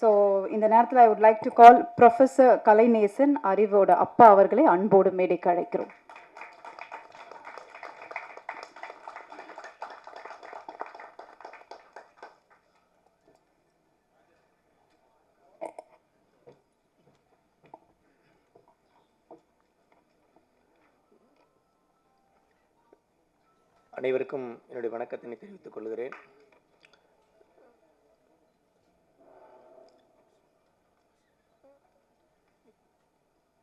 So இந்த நேரத்தில் I would like to call professor Kalainesan அறிவோட அப்பா அவர்களை அன்போடு மேடைக்கு அழைக்கிறோம். அனைவருக்கும் என்னுடைய வணக்கத்தினை தெரிவித்துக் கொள்கிறேன்.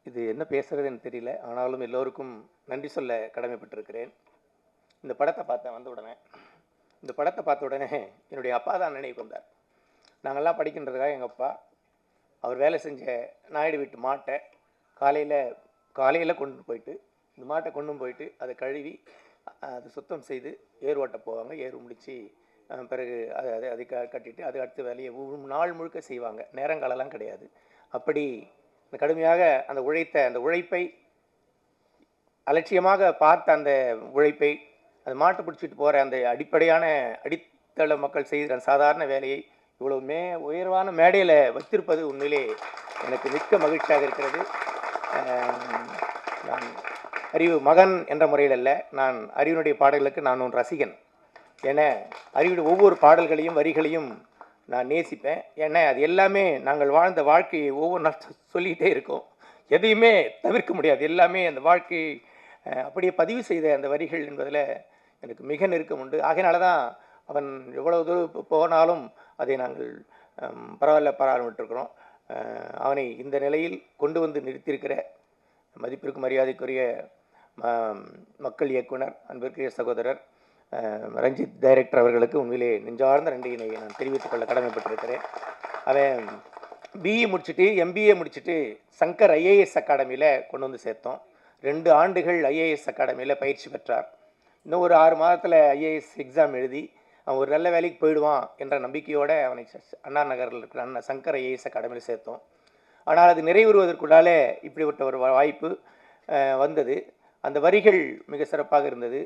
இது என்ன பேசுறதுன்னு தெரியல, ஆனாலும் எல்லோருக்கும் நன்றி சொல்ல கடமைப்பட்டிருக்கிறேன். இந்த படத்தை வந்த உடனே என்னுடைய அப்பா தான் நினைவுக்கு வந்தார். நாங்கள்லாம் படிக்கின்றதுக்காக எங்கள் அப்பா அவர் வேலை செஞ்ச நாயுடு வீட்டு மாட்டை காலையில் கொண்டு போயிட்டு இந்த மாட்டை கொண்டு போயிட்டு அதை கழுவி அதை சுத்தம் செய்து ஏர் ஓட்ட போவாங்க. ஏர் முடித்து பிறகு அதை கட்டிட்டு அது அடுத்த வேலையை நாள் முழுக்க செய்வாங்க. நேரங்காலெல்லாம் கிடையாது. அப்படி கடுமையாக அந்த உழைப்பை அலட்சியமாக பார்த்த அந்த உழைப்பை அந்த மாட்டை பிடிச்சிட்டு போகிற அந்த அடித்தள மக்கள் செய்கிற சாதாரண வேலையை இவ்வளவு உயர்வான மேடையில் வைத்திருப்பது உண்மையிலே எனக்கு மிக்க மகிழ்ச்சியாக இருக்கிறது. நான் அறிவு மகன் என்ற முறையில் அல்ல, நான் அறிவினுடைய பாடல்களுக்கு நான் ஒரு ரசிகன். ஏன்னா அறிவுடைய ஒவ்வொரு பாடல்களையும் வரிகளையும் நான் நேசிப்பேன். ஏன்னா அது எல்லாமே நாங்கள் வாழ்ந்த வாழ்க்கையை ஒவ்வொரு நாள் சொல்லிக்கிட்டே இருக்கோம். எதையுமே தவிர்க்க முடியாது. எல்லாமே அந்த வாழ்க்கையை அப்படியே பதிவு செய்த அந்த வரிகள் என்பதில் எனக்கு மிக நெருக்கம் உண்டு. ஆகையினால தான் அவன் எவ்வளவு தூரம் போனாலும் அதை நாங்கள் பராமரிட்டிருக்கிறோம். அவனை இந்த நிலையில் கொண்டு வந்து நிறுத்தியிருக்கிற மதிப்பிற்கு மரியாதைக்குரிய மக்கள் இயக்குனர் அன்பிற்குரிய சகோதரர் ரஞ்சித் டைரக்டர் அவர்களுக்கு உண்மையிலே நெஞ்சார்ந்த நன்றியினை நான் தெரிவித்துக் கொள்ள கடமைப்பட்டிருக்கிறேன். அவன் பிஇ முடிச்சுட்டு எம்பிஏ முடிச்சுட்டு சங்கர் ஐஏஎஸ் அகாடமியில் கொண்டு வந்து சேர்த்தோம். 2 ஆண்டுகள் ஐஏஎஸ் அகாடமியில் பயிற்சி பெற்றார். இன்னும் ஒரு 6 மாதத்தில் ஐஏஎஸ் எக்ஸாம் எழுதி அவன் ஒரு நல்ல வேலைக்கு போயிடுவான் என்ற நம்பிக்கையோடு அவனை அண்ணா நகரில் இருக்கிற சங்கர் ஐஏஎஸ் அகாடமியில் சேர்த்தோம். ஆனால் அது நிறைவேறுவதற்குள்ளாலே இப்படிப்பட்ட ஒரு வாய்ப்பு வந்தது. அந்த வரிகள் மிக சிறப்பாக இருந்தது.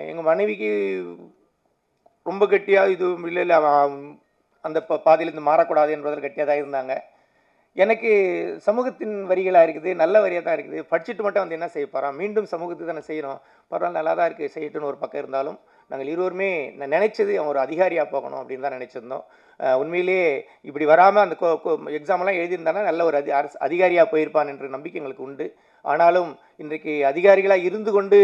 எங்கள் மனைவிக்கு ரொம்ப கெட்டியாக இது இல்லை அந்த பாதையிலேருந்து மாறக்கூடாது என்பதில் கெட்டியாக தான் இருந்தாங்க. எனக்கு சமூகத்தின் வரிகளாக இருக்குது, நல்ல வரியாக தான் இருக்குது. படிச்சுட்டு மட்டும் வந்து என்ன செய்ய போகிறோம், மீண்டும் சமூகத்துக்கு தானே செய்கிறோம், பரவாயில்ல நல்லா தான் இருக்குது செய்யட்டுன்னு ஒரு பக்கம் இருந்தாலும் நாங்கள் இருவருமே நான் நினச்சது அவன் ஒரு அதிகாரியாக போகணும் அப்படின்னு தான் நினச்சிருந்தோம். உண்மையிலேயே இப்படி வராமல் அந்த எக்ஸாமெல்லாம் எழுதியிருந்தானா நல்ல ஒரு அதிகாரியாக போயிருப்பான் என்ற நம்பிக்கை எங்களுக்கு உண்டு. ஆனாலும் இன்றைக்கு அதிகாரிகளாக இருந்து கொண்டு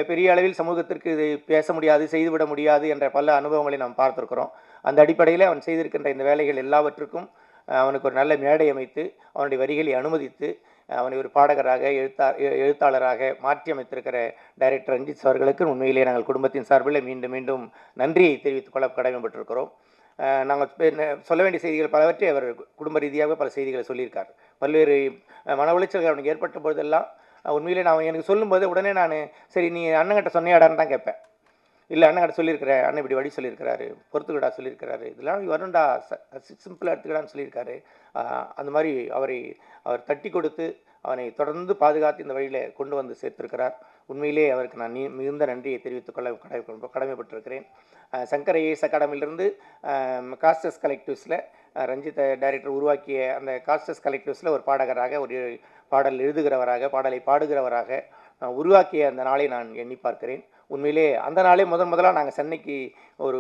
பெரிய அளவில் சமூகத்திற்கு இது பேச முடியாது, செய்துவிட முடியாது என்ற பல அனுபவங்களை நாம் பார்த்துருக்குறோம். அந்த அடிப்படையில் அவன் செய்திருக்கின்ற இந்த வேலைகள் எல்லாவற்றுக்கும் அவனுக்கு ஒரு நல்ல மேடை அமைத்து அவனுடைய வரிகளை அனுமதித்து அவனை ஒரு பாடகராக எழுத்தாளராக மாற்றி அமைத்திருக்கிற டைரக்டர் ரஞ்சித் அவர்களுக்கு உண்மையிலே நாங்கள் குடும்பத்தின் சார்பில் மீண்டும் மீண்டும் நன்றியை தெரிவித்துக் கொள்ள கடமைப்பட்டிருக்கிறோம். நாங்கள் சொல்ல வேண்டிய செய்திகள் பலவற்றை அவர் குடும்ப ரீதியாக பல செய்திகளை சொல்லியிருக்கார். பல்வேறு மன உளைச்சல்கள் அவனுக்கு ஏற்பட்ட பொழுதெல்லாம் உண்மையிலே நான் எனக்கு சொல்லும்போது உடனே நான் சரி நீ அண்ணங்கிட்ட சொன்னியாடான்னு தான் கேட்பேன். இல்லை அண்ணங்கிட்ட சொல்லியிருக்கிறேன், அண்ணன் இப்படி வழி சொல்லியிருக்கிறாரு, பொறுத்துக்கடா சொல்லியிருக்கிறாரு, இதெல்லாம் வருண்டா சிம்பிளாக எடுத்துக்கடான்னு சொல்லியிருக்காரு. அந்த மாதிரி அவர் தட்டி கொடுத்து அவனை தொடர்ந்து பாதுகாத்து இந்த வழியில் கொண்டு வந்து சேர்த்திருக்கிறார். உண்மையிலே அவருக்கு நான் மிகுந்த நன்றியை தெரிவித்துக் கொள்ள கடமைப்பட்டிருக்கிறேன். சங்கர் ஐஏஎஸ் அகாடமியிலிருந்து காஸ்டஸ் கலெக்டிவ்ஸில் ரஞ்சித் டைரக்டர் உருவாக்கிய அந்த காஸ்டஸ் கலெக்டிவ்ஸில் ஒரு பாடகராக, ஒரு பாடல் எழுதுகிறவராக, பாடலை பாடுகிறவராக உருவாக்கிய அந்த நாளை நான் எண்ணி பார்க்கிறேன். உண்மையிலே அந்த நாளே முதலாக நாங்கள் சென்னைக்கு ஒரு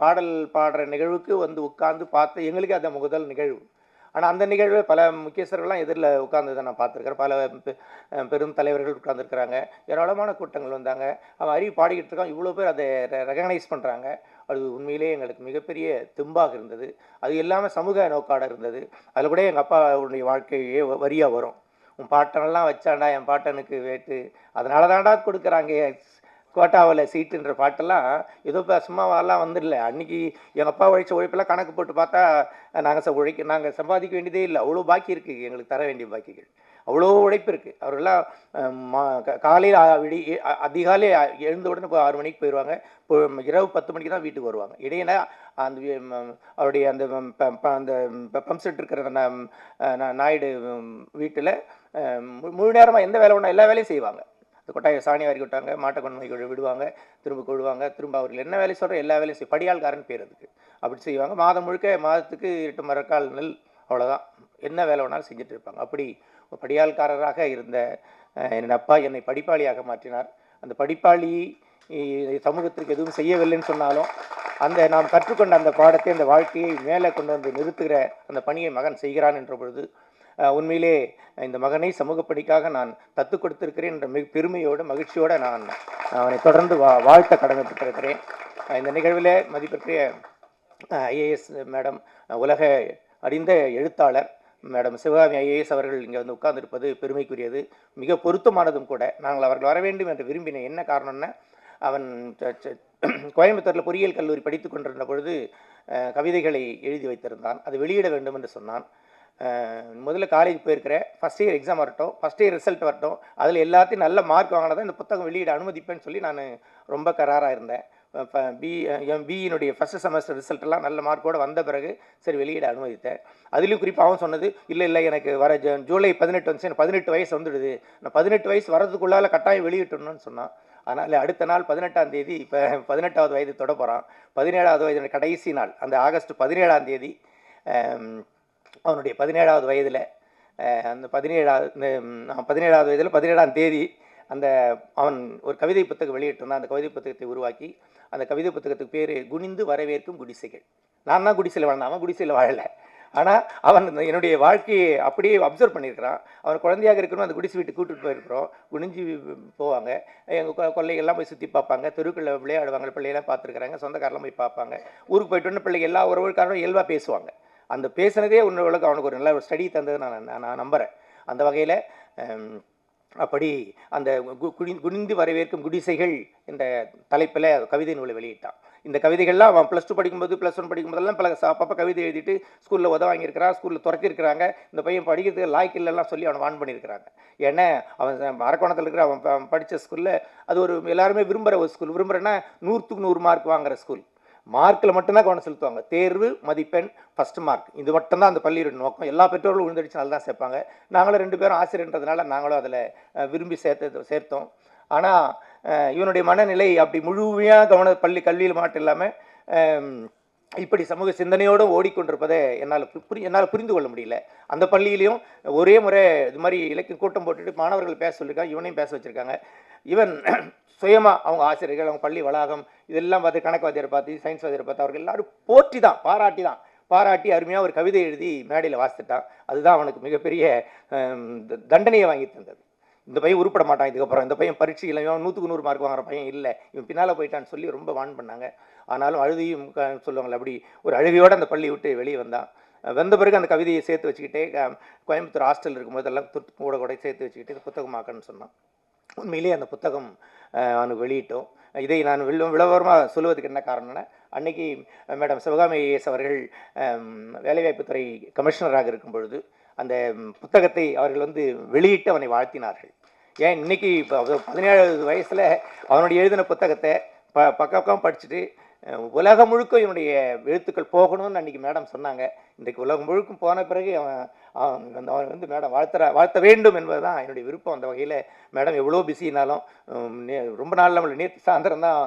பாடல் பாடுற நிகழ்வுக்கு வந்து உட்கார்ந்து பார்த்து எங்களுக்கு அந்த முதல் நிகழ்வு. ஆனால் அந்த நிகழ்வை பல முக்கியஸ்தர்கள்லாம் எதிரில் உட்கார்ந்ததை நான் பார்த்துருக்கிறேன். பல பெரும் தலைவர்கள் உட்கார்ந்துருக்கிறாங்க, ஏராளமான கூட்டங்கள் வந்தாங்க. அவன் அறிவு பாடிக்கிட்டு இருக்கான், இவ்வளோ பேர் அதை ரெகனைஸ் பண்ணுறாங்க. அது உண்மையிலே எங்களுக்கு மிகப்பெரிய தெம்பாக இருந்தது. அது இல்லாமல் சமூக நோக்காட இருந்தது. அதில் கூட எங்கள் அப்பாவுடைய வாழ்க்கையே வரியாக வரும். உன் பாட்டனெல்லாம் வச்சாண்டா என் பாட்டனுக்கு வேட்டு, அதனால தாண்டா கொடுக்குறாங்க கோட்டாவில் சீட்டுன்ற பாட்டெல்லாம் ஏதோ சும்மாவெல்லாம் வந்துடல. அன்றைக்கி எங்கள் அப்பா உழைச்ச உழைப்பெல்லாம் கணக்கு போட்டு பார்த்தா நாங்கள் சம்பாதிக்க வேண்டியதே இல்லை. அவ்வளோ பாக்கி இருக்குது, எங்களுக்கு தர வேண்டிய பாக்கிகள் அவ்வளோ உழைப்பு இருக்குது. அவரெல்லாம் காலையில் அதிகாலை எழுந்த உடனே 6 மணிக்கு போயிடுவாங்க. இரவு 10 மணிக்கு தான் வீட்டுக்கு வருவாங்க. இடையில அந்த அவருடைய அந்த பம்ப் செட் இருக்கிற நாயுடு வீட்டில் முழு நேரமாக எந்த வேலை ஒன்றா எல்லா வேலையும் செய்வாங்க. அந்த கொட்டாயை சாணி வாரி விட்டாங்க, மாட்டை கொண்டு போய் விடுவாங்க, திரும்ப கொழுவாங்க, திரும்ப அவர்கள் என்ன வேலை சொல்கிற எல்லா வேலையும் படியாள்காரன் பேர் அதுக்கு. அப்படி செய்வாங்க. மாதம் முழுக்க மாதத்துக்கு 8 மரக்கால் நெல், அவ்வளோதான். என்ன வேலை வேணாலும் செஞ்சுட்டு இருப்பாங்க. அப்படி படியாள்காரராக இருந்த என் அப்பா என்னை படிப்பாளியாக மாற்றினார். அந்த படிப்பாளி சமூகத்திற்கு எதுவும் செய்யவில்லைன்னு சொன்னாலும் அந்த நாம் கற்றுக்கொண்ட அந்த பாடத்தை, அந்த வாழ்க்கையை மேலே கொண்டு வந்து நிறுத்துகிற அந்த பணியை மகன் செய்கிறான் என்ற பொழுது உண்மையிலே இந்த மகனை சமூக பணிக்காக நான் தத்து கொடுத்திருக்கிறேன் என்ற பெருமையோடு மகிழ்ச்சியோடு நான் அவனை தொடர்ந்து வாழ்த்த கடமைப்பட்டிருக்கிறேன். இந்த நிகழ்வில் மதிப்பிற்குரிய ஐஏஎஸ் மேடம், உலக அறிந்த எழுத்தாளர் மேடம் சிவகாமி ஐஏஎஸ் அவர்கள் இங்கே வந்து உட்கார்ந்திருப்பது பெருமைக்குரியது, மிக பொருத்தமானதும் கூட. நாங்கள் அவர்கள் வர வேண்டும் என்று விரும்பினேன். என்ன காரணம்னா, அவன் கோயம்புத்தூரில் பொறியியல் கல்லூரி படித்து கொண்டிருந்த பொழுது கவிதைகளை எழுதி வைத்திருந்தான். அது வெளியிட வேண்டும் என்று சொன்னான். முதல்ல காலேஜ் போயிருக்கிற ஃபஸ்ட் இயர் எக்ஸாம் வரட்டும், ஃபஸ்ட் இயர் ரிசல்ட் வரட்டும், அதில் எல்லாத்தையும் நல்ல மார்க் வாங்கினதான் இந்த புத்தகம் வெளியிட அனுமதிப்பேன்னு சொல்லி நான் ரொம்ப கராராக இருந்தேன். பிஇனுடைய ஃபஸ்ட்டு செமஸ்டர் ரிசல்ட்டெல்லாம் நல்ல மார்க்கோடு வந்த பிறகு சரி வெளியிட அனுமதித்தேன். அதுலேயும் குறிப்பாகவும் சொன்னது, இல்லை எனக்கு வர ஜூலை 18 வந்துச்சு, எனக்கு 18 வயசு வந்துடுது, நான் 18 வயசு வரதுக்குள்ளால் கட்டாயம் வெளியிட்டணும்னு சொன்னான். அதனால் அடுத்த நாள் 18ஆம் தேதி, இப்போ 18வது வயது தொட போகிறான், 17வது வயது கடைசி நாள், அந்த ஆகஸ்ட் 17ஆம் தேதி அவனுடைய 17வது வயதில், அந்த 17வது வயதில் 17ஆம் தேதி அந்த அவன் ஒரு கவிதை புத்தகம் வெளியிட்டிருந்தான். அந்த கவிதை புத்தகத்தை உருவாக்கி, அந்த கவிதை புத்தகத்துக்கு பேர் குனிந்து வரவேற்கும் குடிசைகள். நான் தான் குடிசையில் வாழ்ந்தான், அவன் குடிசையில் வாழலை. ஆனால் அவன் என்னுடைய வாழ்க்கையை அப்படியே அப்சர்வ் பண்ணியிருக்கிறான். அவன் குழந்தையாக இருக்கணும், அந்த குடிசை வீட்டு கூட்டிகிட்டு போயிருக்கிறோம். குனிஞ்சு போவாங்க, எங்கள் கொள்ளைகள்லாம் போய் சுற்றி பார்ப்பாங்க, தெருக்களில் விளையாடுவாங்க, பிள்ளையெல்லாம் பார்த்துருக்குறாங்க, சொந்தக்காரெல்லாம் போய் பார்ப்பாங்க. ஊருக்கு போயிட்டு வந்து பிள்ளைங்க எல்லா உறவுக்காரரும் இயல்பாக பேசுவாங்க. அந்த பேசுனதே உன்னோளுக்கு அவனுக்கு ஒரு நல்ல ஒரு ஸ்டடி தந்தது நான் நம்புகிறேன். அந்த வகையில் அப்படி அந்த குனிந்து வரவேற்கும் குடிசைகள் என்ற தலைப்பில் கவிதை நூலை வெளியிட்டான். இந்த கவிதைகள்லாம் அவன் +2 படிக்கும்போது, +1 படிக்கும்போதெல்லாம் பல அப்பப்போ கவிதை எழுதிட்டு ஸ்கூலில் வாங்கியிருக்கிறான், ஸ்கூலில் துரத்திருக்கிறாங்க. இந்த பையன் படிக்கிறதுக்கு லாய்க்கில்லாம் சொல்லி அவனை வான் பண்ணியிருக்கிறாங்க. ஏன்னா அவன் அரக்கோணத்தில் இருக்கிற அவன் படித்த ஸ்கூலில் அது ஒரு எல்லாருமே விரும்புகிற ஒரு ஸ்கூல். விரும்புகிறேன்னா 100க்கு 100 மார்க் வாங்குகிற ஸ்கூல். மார்க்கில் மட்டும்தான் கவனம் செலுத்துவாங்க. தேர்வு, மதிப்பெண், ஃபஸ்ட்டு மார்க், இது மட்டும்தான் அந்த பள்ளியோட நோக்கம். எல்லா பெற்றோர்களும் விழுந்தடிச்சு நல்லா தான் சேர்ப்பாங்க. நாங்களும் 2 பேரும் ஆசிரியர்ன்றதுனால நாங்களும் அதில் விரும்பி சேர்த்தோம். ஆனால் இவனுடைய மனநிலை அப்படி முழுமையாக கல்வியில் மாட்டம் இல்லாமல் இப்படி சமூக சிந்தனையோடு ஓடிக்கொண்டிருப்பதை என்னால் புரிந்து கொள்ள முடியல. அந்த பள்ளியிலையும் ஒரே முறை இது மாதிரி இலக்கிய கூட்டம் போட்டுட்டு மாணவர்கள் பேச சொல்லியிருக்காங்க, இவனையும் பேச வச்சுருக்காங்க. இவன் சுயமாக அவங்க ஆசிரியர்கள், அவங்க பள்ளி வளாகம் இதெல்லாம் பார்த்து, கணக்கு வாத்தியாரை பார்த்து, சயின்ஸ் வாத்தியாரை பார்த்து அவர்கள் எல்லாரும் பாராட்டி அருமையாக ஒரு கவிதை எழுதி மேடையில் வாசித்துட்டான். அதுதான் அவனுக்கு மிகப்பெரிய தண்டனையை வாங்கி தந்தது. இந்த பையன் உருப்பட மாட்டான் இதுக்கப்புறம், இந்த பையன் பரீட்சையில் 100க்கு 100 மார்க் வாங்குற பையன் இல்லை, இவன் பின்னால் போயிட்டான்னு சொல்லி ரொம்ப வான் பண்ணாங்க. ஆனாலும் அழுதியும் சொல்லுவாங்களே, அப்படி ஒரு அழுகையோடு அந்த பள்ளி விட்டு வெளியே வந்தான். வந்த பிறகு அந்த கவிதையை சேர்த்து வச்சுக்கிட்டே கோயம்புத்தூர் ஹாஸ்டல் இருக்கும்போதெல்லாம் கூட சேர்த்து வச்சுக்கிட்டு இந்த புத்தகமாக்கன்னு சொன்னான். உண்மையிலேயே அந்த புத்தகம் அவனுக்கு வெளியிட்டோம். இதை நான் விளவரமாக சொல்லுவதுக்கு என்ன காரணம்னா, அன்னைக்கு மேடம் சிவகாமி ஐஏஎஸ் அவர்கள் வேலைவாய்ப்புத்துறை கமிஷனராக இருக்கும் பொழுது அந்த புத்தகத்தை அவர்கள் வெளியிட்டு அவனை வாழ்த்தினார்கள். ஏன் இன்னைக்கு இப்போ 17 வயசில் அவனுடைய எழுதின புத்தகத்தை பக்கம் படிச்சுட்டு உலகம் முழுக்க இவனுடைய எழுத்துக்கள் போகணும்னு அன்றைக்கி மேடம் சொன்னாங்க. இன்றைக்கு உலகம் முழுக்கும் போன பிறகு அவன் மேடம் வாழ்த்த வேண்டும் என்பது தான் என்னுடைய விருப்பம். அந்த வகையில் மேடம் எவ்வளோ பிஸினாலும் ரொம்ப நாள் நம்மளை நேற்று சாயந்தரம் தான்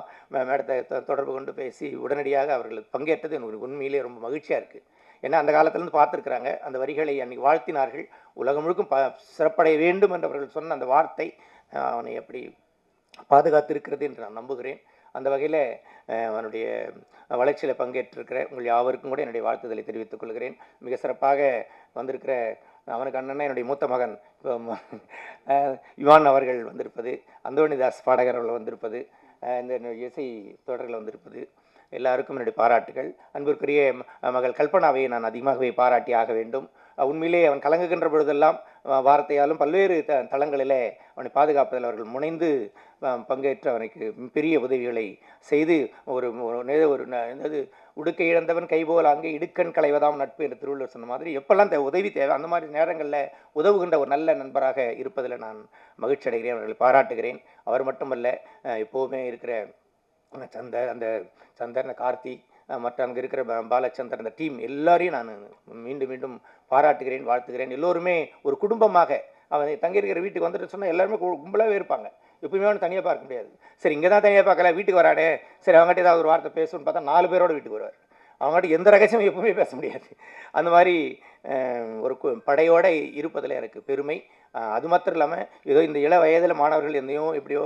மேடத்தை தொடர்பு கொண்டு பேசி உடனடியாக அவர்களுக்கு பங்கேற்றது எனக்கு உண்மையிலே ரொம்ப மகிழ்ச்சியாக இருக்குது. ஏன்னா அந்த காலத்திலேருந்து பார்த்துருக்குறாங்க. அந்த வரிகளை அன்றைக்கி வாழ்த்தினார்கள். உலகம் முழுக்கும் சிறப்படைய வேண்டும் என்று அவர்கள் சொன்ன அந்த வார்த்தை அவனை எப்படி பாதுகாத்திருக்கிறது என்று நான் நம்புகிறேன். அந்த வகையில் அவனுடைய வளர்ச்சியில் பங்கேற்றிருக்கிற உங்கள் யாவருக்கும் கூட என்னுடைய வாழ்த்துதலை தெரிவித்துக் கொள்கிறேன். மிக சிறப்பாக வந்திருக்கிற அவனுக்கு அண்ணன்னா என்னுடைய மூத்த மகன் யுவான் அவர்கள் வந்திருப்பது, அந்தோணிதாஸ் பாடகர் அவர்கள் வந்திருப்பது, இந்த இசை தொடர்கள் வந்திருப்பது, எல்லாருக்கும் என்னுடைய பாராட்டுகள். அன்பிற்குரிய மகள் கல்பனாவை நான் அதிகமாகவே பாராட்டி ஆக வேண்டும். உண்மையிலே அவன் கலங்குகின்ற பொழுதெல்லாம் வார்த்தையாலும் பல்வேறு தளங்களிலே அவனை பாதுகாப்பதில் அவர்கள் முனைந்து பங்கேற்று அவனுக்கு பெரிய உதவிகளை செய்து ஒரு உடுக்கை இழந்தவன் கைபோல் அங்கே இடுக்கண் களைவதாம் நட்பு என்று திருவள்ளுவர் சொன்ன மாதிரி எப்பெல்லாம் உதவி தேவை அந்த மாதிரி நேரங்களில் உதவுகின்ற ஒரு நல்ல நண்பராக இருப்பதில் நான் மகிழ்ச்சி அடைகிறேன். அவர்களை பாராட்டுகிறேன். அவர் மட்டுமல்ல, எப்போவுமே இருக்கிற சந்தர், கார்த்தி, மற்ற அங்கே இருக்கிற பாலச்சந்தர், அந்த டீம் எல்லாரையும் நான் மீண்டும் மீண்டும் பாராட்டுகிறேன், வாழ்த்துகிறேன். எல்லோருமே ஒரு குடும்பமாக அவன் தங்கியிருக்கிற வீட்டுக்கு வந்துட்டு சொன்னால் எல்லாருமே கும்பலாகவே இருப்பாங்க. எப்பவுமே அவனை தனியாக பார்க்க முடியாது. சரி இங்கே தான் தனியாக பார்க்கல, வீட்டுக்கு வராடே, சரி அவங்ககிட்ட ஏதாவது ஒரு வார்த்தை பேசணும்னு பார்த்தா 4 பேரோட வீட்டுக்கு வருவார். அவங்ககிட்ட எந்த ரகசியமும் எப்பவுமே பேச முடியாது. அந்த மாதிரி ஒரு படையோடு இருப்பதில் எனக்கு பெருமை. அது மாத்திரம் இல்லாமல் ஏதோ இந்த இள வயதில் மாணவர்கள் எந்தையும் எப்படியோ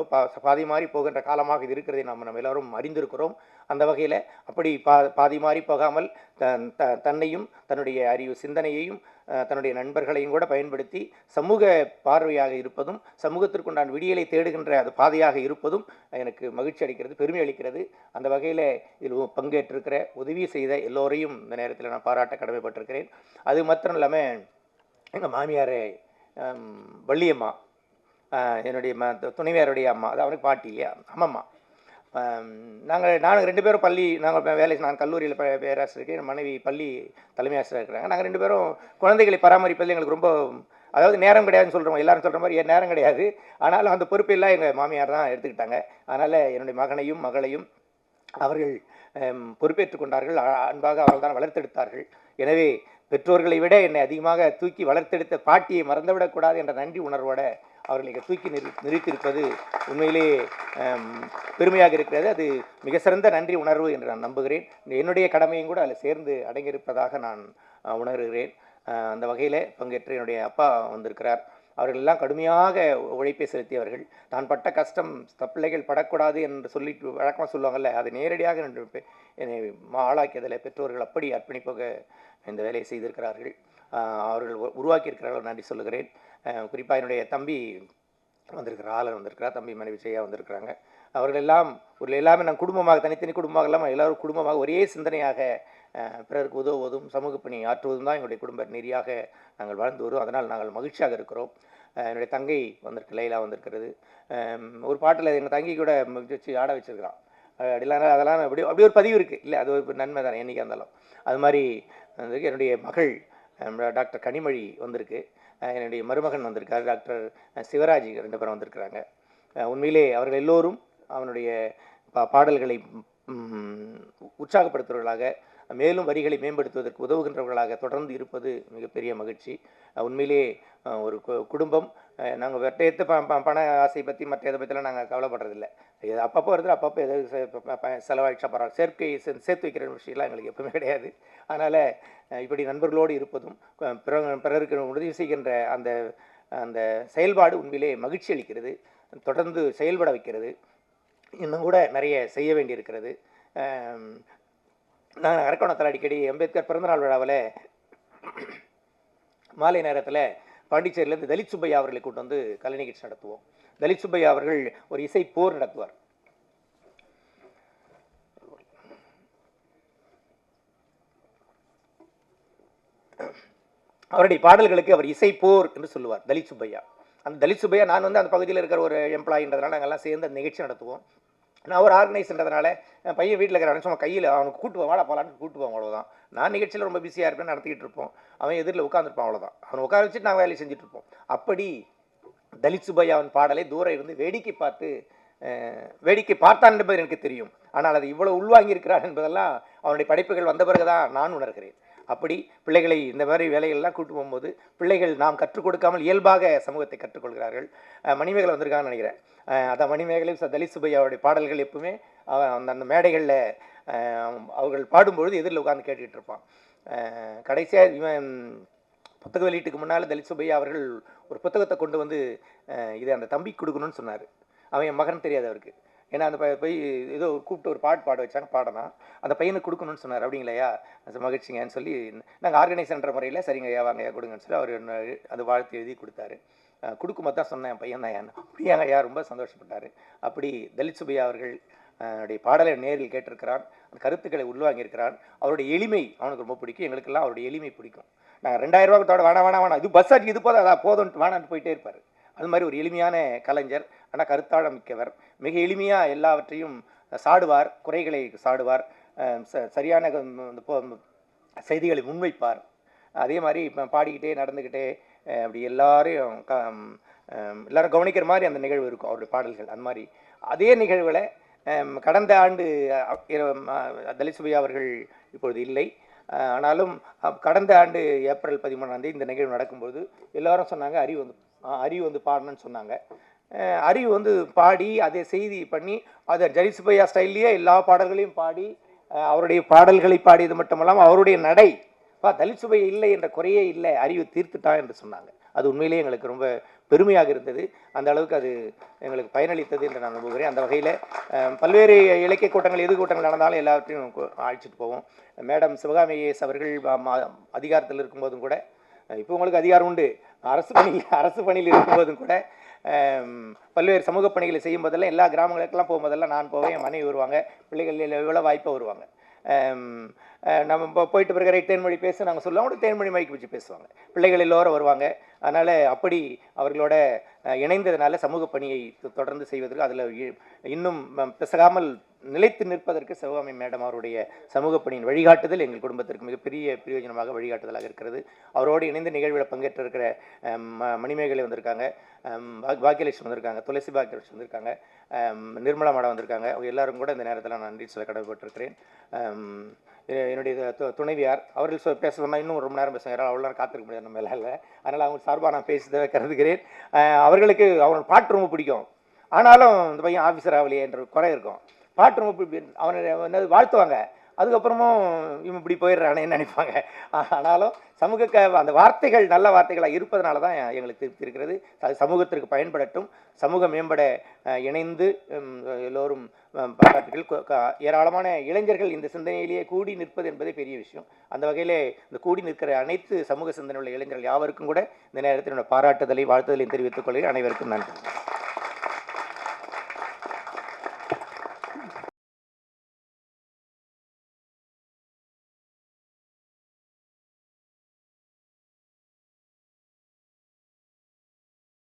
பாதி மாறி போகின்ற காலமாக இது இருக்கிறதை நம்ம எல்லோரும் அறிந்திருக்கிறோம். அந்த வகையில் அப்படி பாதி மாறி போகாமல் தன்னையும் தன்னுடைய அறிவு சிந்தனையையும் தன்னுடைய நண்பர்களையும் கூட பயன்படுத்தி சமூக பார்வையாக இருப்பதும் சமூகத்திற்குண்டான விடியலை தேடுகின்ற அது பாதையாக இருப்பதும் எனக்கு மகிழ்ச்சி அளிக்கிறது, பெருமை அளிக்கிறது. அந்த வகையில் இதில் பங்கேற்றிருக்கிற உதவி செய்த எல்லோரையும் இந்த நேரத்தில் நான் பாராட்ட கடமைப்பட்டிருக்கிறேன். அது மாத்திரம் இல்லாமல் எங்கள் மாமியார் வள்ளியம்மா, என்னுடைய துணைவியாருடைய அம்மா, அது அவனுக்கு பாட்டி இல்லையா, அம்மம்மா. நாங்கள் 2 பேரும் நான் கல்லூரியில் பேராசிரியர், என் மனைவி பள்ளி தலைமை ஆசிரியர் இருக்கிறாங்க. நாங்கள் 2 பேரும் குழந்தைகளை பராமரிப்பதில் எங்களுக்கு ரொம்ப, அதாவது நேரம் கிடையாதுன்னு சொல்கிறோம், எல்லாரும் சொல்கிற மாதிரி நேரம் கிடையாது. ஆனாலும் அந்த பொறுப்பெல்லாம் எங்கள் மாமியார் தான் எடுத்துக்கிட்டாங்க. அதனால் என்னுடைய மகனையும் மகளையும் அவர்கள் பொறுப்பேற்றுக் கொண்டார்கள். அன்பாக அவர்கள் தான் வளர்த்தெடுத்தார்கள். எனவே பெற்றோர்களை விட என்னை அதிகமாக தூக்கி வளர்த்தெடுத்த பாட்டியை மறந்துவிடக்கூடாது என்ற நன்றி உணர்வோடு அவர்களை தூக்கி நிறுத்தியிருப்பது உண்மையிலே பெருமையாக இருக்கிறது. அது மிக சிறந்த நன்றி உணர்வு என்று நான் நம்புகிறேன். என்னுடைய கடமையும் கூட அதில் சேர்ந்து அடங்கியிருப்பதாக நான் உணர்கிறேன். அந்த வகையில் பங்கேற்று என்னுடைய அப்பா வந்திருக்கிறார். அவர்கள் எல்லாம் கடுமையாக உழைப்பை செலுத்தியவர்கள். தான் பட்ட கஷ்டம் பிள்ளைகள் படக்கூடாது என்று சொல்லிட்டு வழக்கமாக சொல்லுவாங்கள்ல, அதை நேரடியாக என்னை ஆளாக்கியதில் பெற்றோர்கள் அப்படி அர்ப்பணிப்பாக இந்த வேலையை செய்திருக்கிறார்கள். அவர்கள் உருவாக்கியிருக்கிறார்கள், நன்றி சொல்லுகிறேன். குறிப்பாக என்னுடைய தம்பி வந்திருக்கிறார், ஆளர் வந்திருக்கிறார், தம்பி மனைவி செய்யா வந்திருக்கிறாங்க. அவர்கள் எல்லாம் எல்லாமே நான் குடும்பமாக, தனித்தனி குடும்பமாக இல்லாமல் எல்லோரும் குடும்பமாக ஒரே சிந்தனையாக பிறருக்கு உதவுவதும் சமூக பணி ஆற்றுவதும் தான் எங்களுடைய குடும்ப நெறியாக நாங்கள் வாழ்ந்து வரும். அதனால் நாங்கள் மகிழ்ச்சியாக இருக்கிறோம். என்னுடைய தங்கை வந்திருக்கு, லைலா வந்திருக்கிறது. ஒரு பாட்டில் எங்கள் தங்கி கூட வச்சு ஆட வச்சுருக்கிறான். அப்படிலாம் அதெல்லாம் அப்படி ஒரு பதிவு இருக்குது இல்லை, அது ஒரு நன்மை தானே என்றைக்காக இருந்தாலும். அது மாதிரி வந்திருக்கு. என்னுடைய மகள் டாக்டர் கனிமொழி வந்திருக்கு. என்னுடைய மருமகன் வந்திருக்கார், டாக்டர் சிவராஜ், 2 பேரும் வந்திருக்கிறாங்க. உண்மையிலே அவர்கள் எல்லோரும் அவனுடைய பாடல்களை உற்சாகப்படுத்துவர்களாக, மேலும் வரிகளை மேம்படுத்துவதற்கு உதவுகின்றவர்களாக தொடர்ந்து இருப்பது மிகப்பெரிய மகிழ்ச்சி. உண்மையிலே ஒரு குடும்பம், நாங்கள் வெட்டையத்து பண ஆசை பற்றி மற்ற இதை பற்றிலாம் நாங்கள் கவலைப்படுறதில்லை. இது அப்பப்போ வருது, அப்பப்போ எது செலவாயிடுச்சா பரவாயில்ல, சேர்த்து வைக்கிற விஷயம்லாம் எங்களுக்கு எப்பவுமே கிடையாது. அதனால் இப்படி நண்பர்களோடு இருப்பதும் பிறருக்கு உதவி செய்கின்ற அந்த அந்த செயல்பாடு உண்மையிலே மகிழ்ச்சி அளிக்கிறது, தொடர்ந்து செயல்பட வைக்கிறது. இன்னும் கூட நிறைய செய்ய வேண்டியிருக்கிறது. நாங்கள் அரக்கோணத்தில் அடிக்கடி அம்பேத்கர் பிறந்தநாள் விழாவில் மாலை நேரத்தில் பாண்டிச்சேரியிலேருந்து தலித் சுப்பையா அவர்களை கூட்டு வந்து கலை நிகழ்ச்சி நடத்துவோம். தலித் சுப்பையா அவர்கள் ஒரு இசை போர் நடத்துவார். அவருடைய பாடல்களுக்கு அவர் இசை போர் என்று சொல்லுவார் தலித் சுப்பையா. அந்த தலித் சுப்பையா, நான் வந்து அந்த பகுதியில் இருக்கிற ஒரு எம்ப்ளாயின்றதுனால நாங்கள்லாம் சேர்ந்து அந்த நிகழ்ச்சி நடத்துவோம். நான் ஒரு ஆர்கனைஸ்ன்றதுனால பையன் வீட்டில் இருக்கிற சும்மா கையில் அவனுக்கு கூட்டு வாடா போகலான்னு கூட்டு போவோம், அவ்வளோதான். நான் நிகழ்ச்சியில் ரொம்ப பிஸியாக இருப்பேன், நடத்திக்கிட்டு இருப்போம். அவன் எதிரில் உட்காந்துருப்பான், அவ்வளோதான். அவனை உட்கார வச்சுட்டு நாங்கள் வேலையை செஞ்சுட்ருப்போம். அப்படி தலித் சுப்பையாவின் பாடலை தூரம் இருந்து வேடிக்கை பார்த்தான் என்பது எனக்கு தெரியும். ஆனால் அது இவ்வளோ உள்வாங்கியிருக்கிறார் என்பதெல்லாம் அவனுடைய படைப்புகள் வந்த பிறகு தான் நான் உணர்கிறேன். அப்படி பிள்ளைகளை இந்த மாதிரி வேலைகள்லாம் கூட்டு போகும்போது பிள்ளைகள் நாம் கற்றுக் கொடுக்காமல் இயல்பாக சமூகத்தை கற்றுக்கொள்கிறார்கள். மணிமேகலை வந்திருக்காங்கன்னு நினைக்கிறேன். அதான் மணிமேகலை தலித் சுப்பையாவுடைய பாடல்கள் எப்பவுமே அந்த மேடைகளில் அவர்கள் பாடும்பொழுது எதிரில் உட்கார்ந்து கேட்டுக்கிட்டு இருப்பான். கடைசியாக இவன் புத்தக வெளியீட்டுக்கு முன்னால் தலித் சுப்பையா அவர்கள் ஒரு புத்தகத்தை கொண்டு வந்து இதை அந்த தம்பிக்கு கொடுக்கணும்னு சொன்னார். அவன் என் மகன் தெரியாது அவருக்கு. ஏன்னா அந்த போய் ஏதோ கூப்பிட்டு ஒரு பாட வச்சாங்க, பாடனா அந்த பையனுக்கு கொடுக்கணும்னு சொன்னார். அப்படிங்களையா, மகிழ்ச்சிங்கன்னு சொல்லி நாங்கள் ஆர்கனைசர்ன்ற முறையில் சரிங்க ஐயா வாங்க ஐயா கொடுங்கன்னு சொல்லி அவர் அது வாழ்த்து எழுதி கொடுத்தாரு. கொடுக்கும்போது தான் சொன்னேன், பையன் தான் ஏன் அப்படியாங்க ஐயா, ரொம்ப சந்தோஷப்பட்டார். அப்படி தலித் சுப்பையா அவர்கள் அவருடைய பாடலை நேரில் கேட்டிருக்கிறான், அந்த கருத்துக்களை உள்வாங்கியிருக்கிறான். அவருடைய எளிமை அவனுக்கு ரொம்ப பிடிக்கும், எங்களுக்கெல்லாம் அவருடைய எளிமை பிடிக்கும். நாங்கள் 2000 ரூபாய்க்கு வேணாம் இது பஸ் ஆச்சு, இது போதும், அதான் போதும்ட்டு வேணான்னு போயிட்டே இருப்பார். அது மாதிரி ஒரு எளிமையான கலைஞர், ஆனால் கருத்தாழம் மிக்கவர். மிக எளிமையாக எல்லாவற்றையும் சாடுவார், குறைகளை சாடுவார், சரியான செய்திகளை முன்வைப்பார். அதே மாதிரி இப்போ பாடிக்கிட்டே நடந்துக்கிட்டே அப்படி எல்லாரும் கவனிக்கிற மாதிரி அந்த நிகழ்வு இருக்கும் அவருடைய பாடல்கள். அந்த மாதிரி அதே நிகழ்வுகளை கடந்த ஆண்டு தலித் சுப்பையா அவர்கள் இப்பொழுது இல்லை. ஆனாலும் கடந்த ஆண்டு ஏப்ரல் 13ஆம் தேதி இந்த நிகழ்வு நடக்கும்போது எல்லாரும் சொன்னாங்க அறிவு வந்து பாடணும்னு சொன்னாங்க. அறிவு வந்து பாடி அதை செய்தி பண்ணி அதை ஜரிசுபையா ஸ்டைல்லையே எல்லா பாடல்களையும் பாடி அவருடைய பாடல்களை பாடியது மட்டுமல்லாமல் அவருடைய நடை தலித் சுவை இல்லை என்ற குறையே இல்லை, அறிவு தீர்த்துட்டான் என்று சொன்னாங்க. அது உண்மையிலேயே எங்களுக்கு ரொம்ப பெருமையாக இருந்தது. அந்த அளவுக்கு அது எங்களுக்கு பயனளித்தது என்று நான் நம்புகிறேன். அந்த வகையில் பல்வேறு இலக்கிய கூட்டங்கள் எது கூட்டங்கள் நடந்தாலும் எல்லாவற்றையும் அழைச்சிட்டு போவோம். மேடம் சிவகாமி ஐஏஎஸ் அவர்கள் அதிகாரத்தில் இருக்கும்போதும் கூட, இப்போ உங்களுக்கு அதிகாரம் உண்டு, அரசு பணியில் இருக்கும்போதும் கூட பல்வேறு சமூக பணிகளை செய்யும் போதெல்லாம் எல்லா கிராமங்களுக்கெல்லாம் போகும்போதெல்லாம் நான் போவேன், என் மனைவி வருவாங்க, பிள்ளைகள் எவ்வளோ வாய்ப்பாக வருவாங்க. நம்ம இப்போ போயிட்டு பிறகு தேன்மொழி பேச நாங்கள் சொல்லுவோம், அவங்க தேன்மொழி மைக்கு வச்சு பேசுவாங்க, பிள்ளைகள் எல்லோரும் வருவாங்க. அதனால் அப்படி அவர்களோட இணைந்ததுனால சமூக பணியை தொடர்ந்து செய்வதற்கு அதில் இன்னும் பிசகாமல் நிலைத்து நிற்பதற்கு சிவகாமி மேடம் அவருடைய சமூக பணியின் வழிகாட்டுதல் எங்கள் குடும்பத்திற்கு மிகப்பெரிய பிரயோஜனமாக வழிகாட்டுதலாக இருக்கிறது. அவரோடு இணைந்த நிகழ்வில் பங்கேற்றிருக்கிற மணிமேகலை வந்திருக்காங்க, பாக்கியலட்சுமி வந்திருக்காங்க, துளசி பாக்கியலட்சுமி வந்திருக்காங்க, நிர்மலா மேடம் வந்திருக்காங்க. அவங்க எல்லாரும் கூட இந்த நேரத்தில் நான் நன்றி சொல்ல கடமைப்பட்டிருக்கிறேன். என்னுடைய துணைவியார் அவர்கள் பேச சொன்னால் இன்னும் ரொம்ப நேரம் பேசுகிறார், அவ்வளோ நேரம் காத்திருக்க முடியாது நம்ம இல்லை. அதனால் அவங்க சார்பாக நான் பேசுவதை கருதுகிறேன். அவர்களுக்கு அவன் பாட்டு ரொம்ப பிடிக்கும், ஆனாலும் இந்த பையன் ஆஃபீஸர் ஆகலையே என்ற குறை இருக்கும். பாட்டு ரொம்ப அவனை என்னது வாழ்த்துவாங்க, அதுக்கப்புறமும் இவன் இப்படி போயிடுறானேன்னு நினைப்பாங்க. ஆனாலும் அந்த வார்த்தைகள் நல்ல வார்த்தைகளாக இருப்பதனால தான் எங்களுக்கு திருப்தி இருக்கிறது. அது சமூகத்திற்கு பயன்படட்டும், சமூகம் மேம்பட இணைந்து எல்லோரும் பாராட்டுகள். ஏராளமான இளைஞர்கள் இந்த சிந்தனையிலேயே கூடி நிற்பது என்பதே பெரிய விஷயம். அந்த வகையிலே இந்த கூடி நிற்கிற அனைத்து சமூக சிந்தனை உள்ள இளைஞர்கள் யாவருக்கும் கூட இந்த நேரத்தில் பாராட்டுதலை வாழ்த்துதலை தெரிவித்துக் கொள்கிறேன். அனைவருக்கும் நன்றி.